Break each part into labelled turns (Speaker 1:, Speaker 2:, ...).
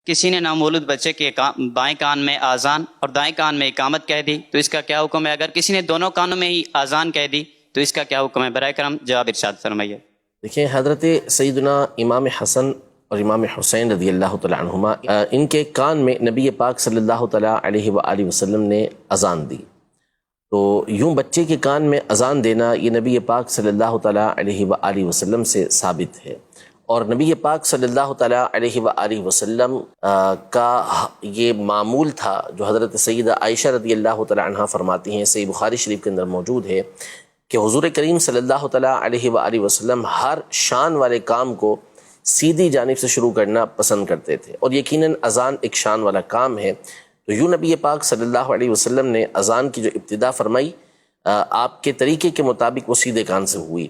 Speaker 1: کسی نے نامولود بچے کے بائیں کان میں آذان اور دائیں کان میں اقامت کہہ دی تو اس کا کیا حکم ہے؟ اگر کسی نے دونوں کانوں میں ہی آذان کہہ دی تو اس کا کیا حکم ہے؟ برائے کرم جواب ارشاد فرمائیے۔
Speaker 2: دیکھیں، حضرت سیدنا امام حسن اور امام حسین رضی اللہ تعالیٰ عنہما، ان کے کان میں نبی پاک صلی اللہ تعالیٰ علیہ وآلہ وسلم نے اذان دی۔ تو یوں بچے کے کان میں اذان دینا یہ نبی پاک صلی اللہ تعالیٰ علیہ وآلہ وسلم سے ثابت ہے، اور نبی پاک صلی اللہ تعالیٰ علیہ وآلہ وسلم کا یہ معمول تھا جو حضرت سیدہ عائشہ رضی اللہ تعالیٰ عنہ فرماتی ہیں، صحیح بخاری شریف کے اندر موجود ہے کہ حضور کریم صلی اللہ تعالیٰ علیہ وآلہ وسلم ہر شان والے کام کو سیدھی جانب سے شروع کرنا پسند کرتے تھے، اور یقیناً اذان ایک شان والا کام ہے۔ تو یوں نبی پاک صلی اللہ علیہ وسلم نے اذان کی جو ابتدا فرمائی آپ کے طریقے کے مطابق وہ سیدھے کان سے ہوئی،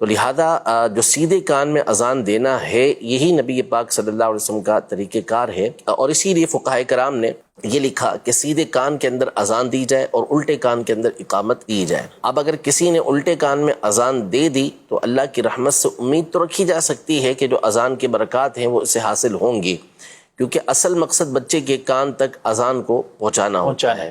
Speaker 2: تو لہذا جو سیدھے کان میں اذان دینا ہے یہی نبی پاک صلی اللہ علیہ وسلم کا طریقہ کار ہے، اور اسی لیے فقہائے کرام نے یہ لکھا کہ سیدھے کان کے اندر اذان دی جائے اور الٹے کان کے اندر اقامت کی جائے۔ اب اگر کسی نے الٹے کان میں اذان دے دی تو اللہ کی رحمت سے امید تو رکھی جا سکتی ہے کہ جو اذان کے برکات ہیں وہ اسے حاصل ہوں گی، کیونکہ اصل مقصد بچے کے کان تک اذان کو پہنچانا ہوتا ہے۔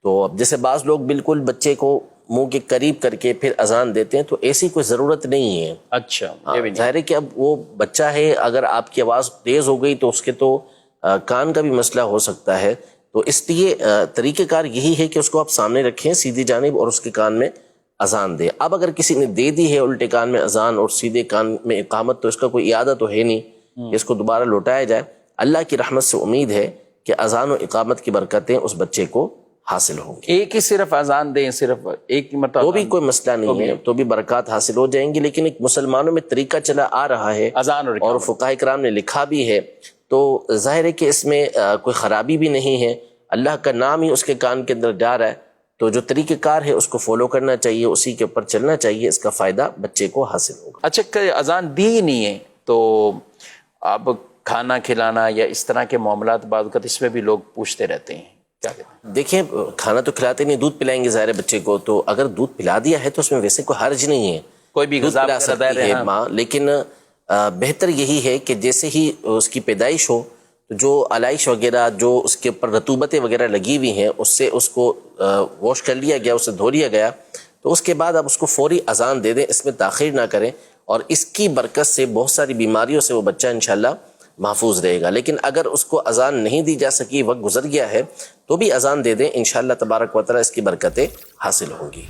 Speaker 2: تو اب جیسے بعض لوگ بالکل بچے کو منہ کے قریب کر کے پھر اذان دیتے ہیں، تو ایسی کوئی ضرورت نہیں ہے۔
Speaker 3: اچھا،
Speaker 2: ظاہر ہے کہ اب وہ بچہ ہے، اگر آپ کی آواز تیز ہو گئی تو اس کے تو کان کا بھی مسئلہ ہو سکتا ہے، تو اس لیے طریقہ کار یہی ہے کہ اس کو آپ سامنے رکھیں سیدھی جانب اور اس کے کان میں اذان دیں۔ اب اگر کسی نے دے دی ہے الٹے کان میں اذان اور سیدھے کان میں اقامت، تو اس کا کوئی اعادہ تو ہے نہیں کہ اس کو دوبارہ لوٹایا جائے۔ اللہ کی رحمت سے امید ہے کہ اذان و اقامت کی برکتیں اس بچے کو حاصل ہوں گی۔
Speaker 3: ایک ہی صرف اذان دیں، صرف ایک مرتبہ،
Speaker 2: تو بھی کوئی مسئلہ نہیں ہے، تو بھی برکات حاصل ہو جائیں گی، لیکن ایک مسلمانوں میں طریقہ چلا آ رہا ہے
Speaker 3: اذان
Speaker 2: اور فقہائے کرام نے لکھا بھی ہے، تو ظاہر ہے کہ اس میں کوئی خرابی بھی نہیں ہے، اللہ کا نام ہی اس کے کان کے اندر جا رہا ہے، تو جو طریقہ کار ہے اس کو فالو کرنا چاہیے، اسی کے اوپر چلنا چاہیے، اس کا فائدہ بچے کو حاصل ہوگا۔
Speaker 3: اچھا، کہ اذان دی ہی نہیں ہے تو اب کھانا کھلانا یا اس طرح کے معاملات بعض اوقات اس میں بھی لوگ پوچھتے رہتے ہیں، کیا کہتے ہیں؟
Speaker 2: دیکھیں، کھانا تو کھلاتے نہیں، دودھ پلائیں گے ظاہر ہے بچے کو، تو اگر دودھ پلا دیا ہے تو اس میں ویسے کوئی حرج نہیں ہے،
Speaker 3: کوئی بھی
Speaker 2: دودھ
Speaker 3: غذا
Speaker 2: پلا سکتی ہے ماں، لیکن بہتر یہی ہے کہ جیسے ہی اس کی پیدائش ہو تو جو علائش وغیرہ جو اس کے اوپر رطوبتیں وغیرہ لگی ہوئی ہیں اس سے اس کو واش کر لیا گیا، اسے دھو لیا گیا، تو اس کے بعد آپ اس کو فوری اذان دے دیں، اس میں تاخیر نہ کریں، اور اس کی برکت سے بہت ساری بیماریوں سے وہ بچہ انشاءاللہ محفوظ رہے گا۔ لیکن اگر اس کو اذان نہیں دی جا سکی، وقت گزر گیا ہے، تو بھی اذان دے دیں، انشاءاللہ تبارک و تعالی اس کی برکتیں حاصل ہوں گی۔